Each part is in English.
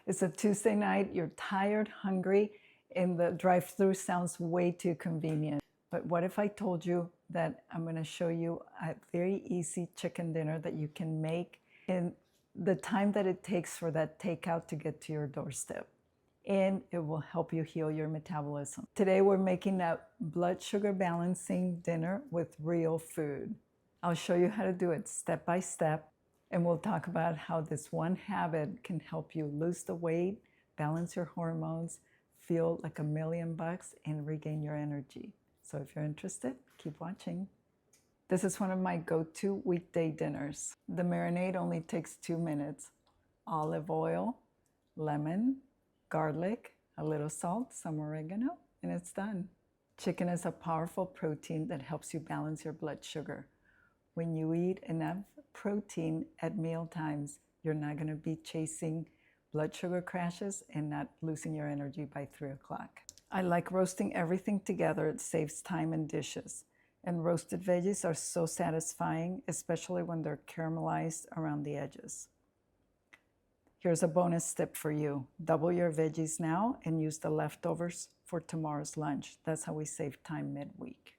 It's a Tuesday night, you're tired, hungry, and the drive-thru sounds way too convenient. But what if I told you that I'm going to show you a very easy chicken dinner that you can make in the time that it takes for that takeout to get to your doorstep? And it will help you heal your metabolism. Today we're making a blood sugar balancing dinner with real food. I'll show you how to do it step by step, and we'll talk about how this one habit can help you lose the weight, balance your hormones, feel like $1,000,000, and regain your energy. So if you're interested, keep watching. This is one of my go-to weekday dinners. The marinade only takes 2 minutes. Olive oil, lemon, garlic, a little salt, some oregano, and it's done. Chicken is a powerful protein that helps you balance your blood sugar. When you eat enough protein at meal times, you're not going to be chasing blood sugar crashes and not losing your energy by 3 o'clock. I like roasting everything together. It saves time and dishes. And roasted veggies are so satisfying, especially when they're caramelized around the edges. Here's a bonus tip for you. Double your veggies now and use the leftovers for tomorrow's lunch. That's how we save time midweek.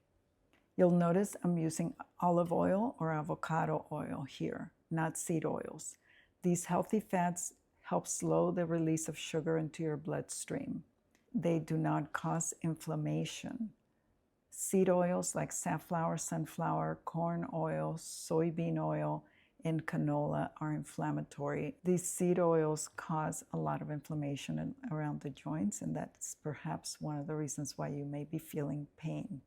You'll notice I'm using olive oil or avocado oil here, not seed oils. These healthy fats help slow the release of sugar into your bloodstream. They do not cause inflammation. Seed oils like safflower, sunflower, corn oil, soybean oil, and canola are inflammatory. These seed oils cause a lot of inflammation around the joints, and that's perhaps one of the reasons why you may be feeling pain.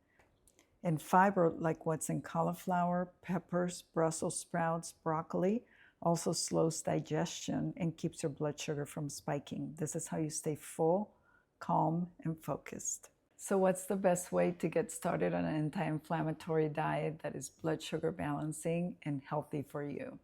And fiber, like what's in cauliflower, peppers, Brussels sprouts, broccoli, also slows digestion and keeps your blood sugar from spiking. This is how you stay full, calm, and focused. So what's the best way to get started on an anti-inflammatory diet that is blood sugar balancing and healthy for you?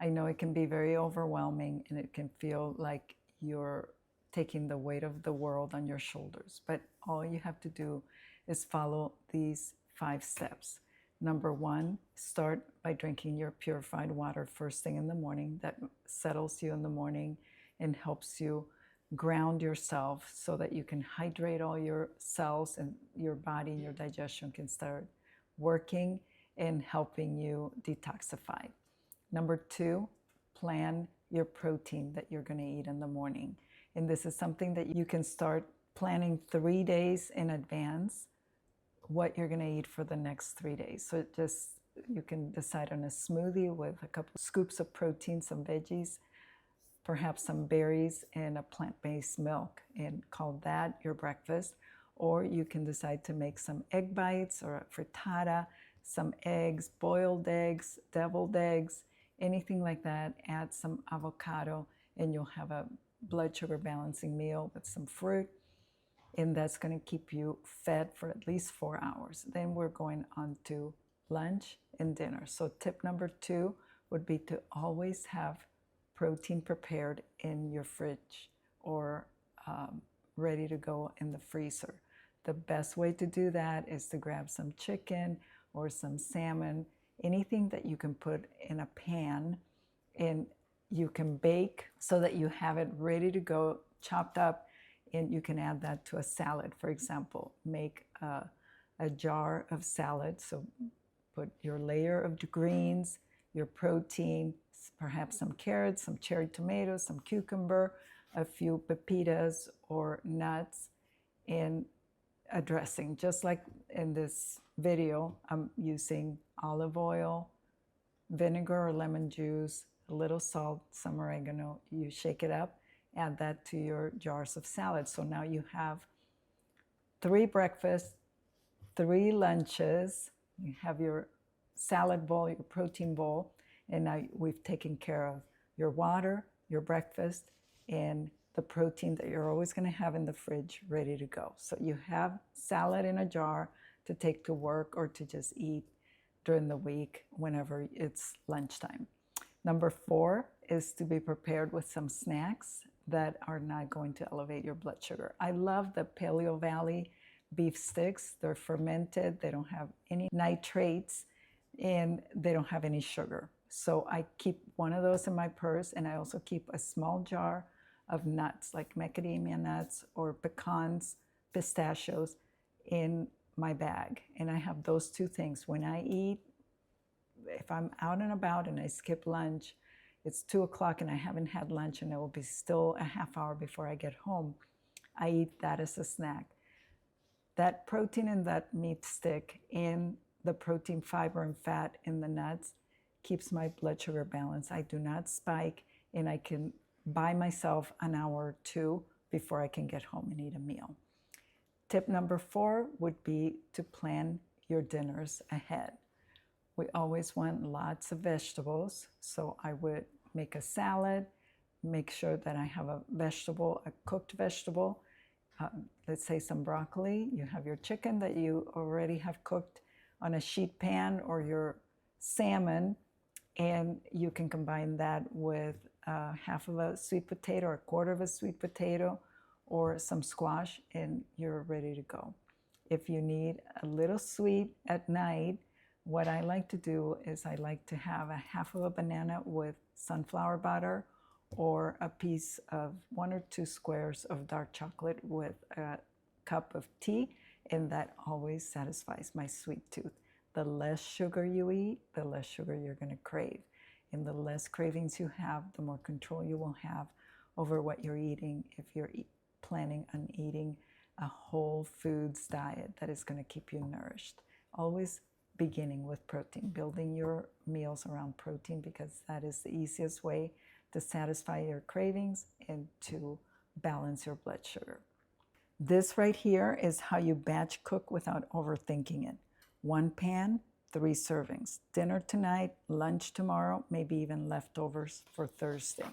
I know it can be very overwhelming and it can feel like you're taking the weight of the world on your shoulders, but all you have to do is follow these 5 steps. Number 1, start by drinking your purified water first thing in the morning. That settles you in the morning and helps you ground yourself so that you can hydrate all your cells and your body and your digestion can start working and helping you detoxify. Number 2, plan your protein that you're going to eat in the morning. And this is something that you can start planning 3 days in advance what you're going to eat for the next 3 days. So you can decide on a smoothie with a couple scoops of protein, some veggies, perhaps some berries, and a plant-based milk, and call that your breakfast. Or you can decide to make some egg bites or a frittata, some eggs, boiled eggs, deviled eggs, anything like that. Add some avocado, and you'll have a blood sugar balancing meal with some fruit. And that's going to keep you fed for at least 4 hours. Then we're going on to lunch and dinner. So tip number 2 would be to always have protein prepared in your fridge or ready to go in the freezer. The best way to do that is to grab some chicken or some salmon, anything that you can put in a pan and you can bake so that you have it ready to go, chopped up, and you can add that to a salad. For example, make a jar of salad. So put your layer of greens, your protein, perhaps some carrots, some cherry tomatoes, some cucumber, a few pepitas or nuts, and a dressing. Just like in this video, I'm using olive oil, vinegar or lemon juice, a little salt, some oregano. You shake it up, add that to your jars of salad. So now you have 3 breakfasts, 3 lunches, you have your salad bowl, your protein bowl, and now we've taken care of your water, your breakfast, and the protein that you're always going to have in the fridge ready to go. So you have salad in a jar to take to work or to just eat during the week whenever it's lunchtime. Number 4 is to be prepared with some snacks that are not going to elevate your blood sugar. I love the Paleo Valley beef sticks. They're fermented, they don't have any nitrates, and they don't have any sugar. So I keep one of those in my purse, and I also keep a small jar of nuts like macadamia nuts or pecans, pistachios in my bag. And I have those two things. When I eat, if I'm out and about and I skip lunch, it's 2 o'clock and I haven't had lunch and it will be still a half hour before I get home, I eat that as a snack. That protein in that meat stick and the protein, fiber, and fat in the nuts keeps my blood sugar balanced. I do not spike, and I can buy myself an hour or two before I can get home and eat a meal. Tip number 4 would be to plan your dinners ahead. We always want lots of vegetables, so I would make a salad, make sure that I have a vegetable, a cooked vegetable, let's say some broccoli. You have your chicken that you already have cooked on a sheet pan, or your salmon, and you can combine that with half of a sweet potato or a quarter of a sweet potato or some squash, and you're ready to go. If you need a little sweet at night, what I like to do is I like to have a half of a banana with sunflower butter, or a piece of 1 or 2 squares of dark chocolate with a cup of tea, and that always satisfies my sweet tooth. The less sugar you eat, the less sugar you're going to crave. And the less cravings you have, the more control you will have over what you're eating if you're planning on eating a whole foods diet that is going to keep you nourished. Always beginning with protein, building your meals around protein, because that is the easiest way to satisfy your cravings and to balance your blood sugar. This right here is how you batch cook without overthinking it. 1 pan, 3 servings. Dinner tonight, lunch tomorrow, maybe even leftovers for Thursday.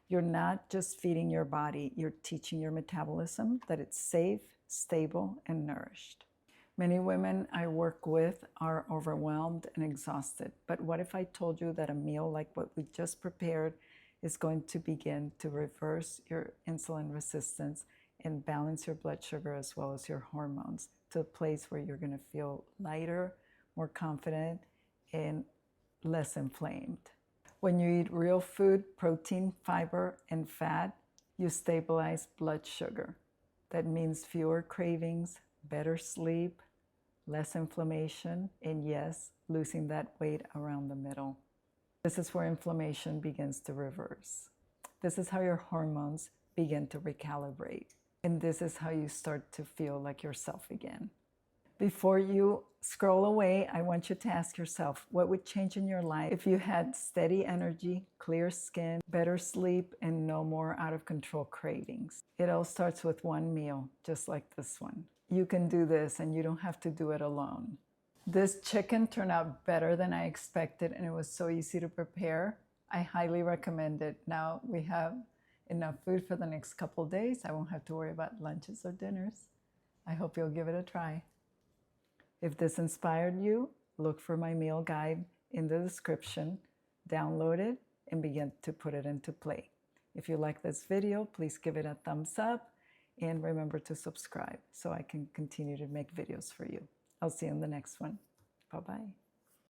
You're not just feeding your body, you're teaching your metabolism that it's safe, stable, and nourished. Many women I work with are overwhelmed and exhausted. But what if I told you that a meal like what we just prepared is going to begin to reverse your insulin resistance and balance your blood sugar as well as your hormones to a place where you're going to feel lighter, more confident, and less inflamed. When you eat real food, protein, fiber, and fat, you stabilize blood sugar. That means fewer cravings, better sleep, less inflammation, and yes, losing that weight around the middle. This is where inflammation begins to reverse. This is how your hormones begin to recalibrate. And this is how you start to feel like yourself again. Before you scroll away, I want you to ask yourself, what would change in your life if you had steady energy, clear skin, better sleep, and no more out of control cravings? It all starts with one meal, just like this one. You can do this and you don't have to do it alone. This chicken turned out better than I expected, and it was so easy to prepare. I highly recommend it. Now we have enough food for the next couple days. I won't have to worry about lunches or dinners. I hope you'll give it a try. If this inspired you, look for my meal guide in the description, download it, and begin to put it into play. If you like this video, please give it a thumbs up, and remember to subscribe so I can continue to make videos for you. I'll see you in the next one. Bye-bye.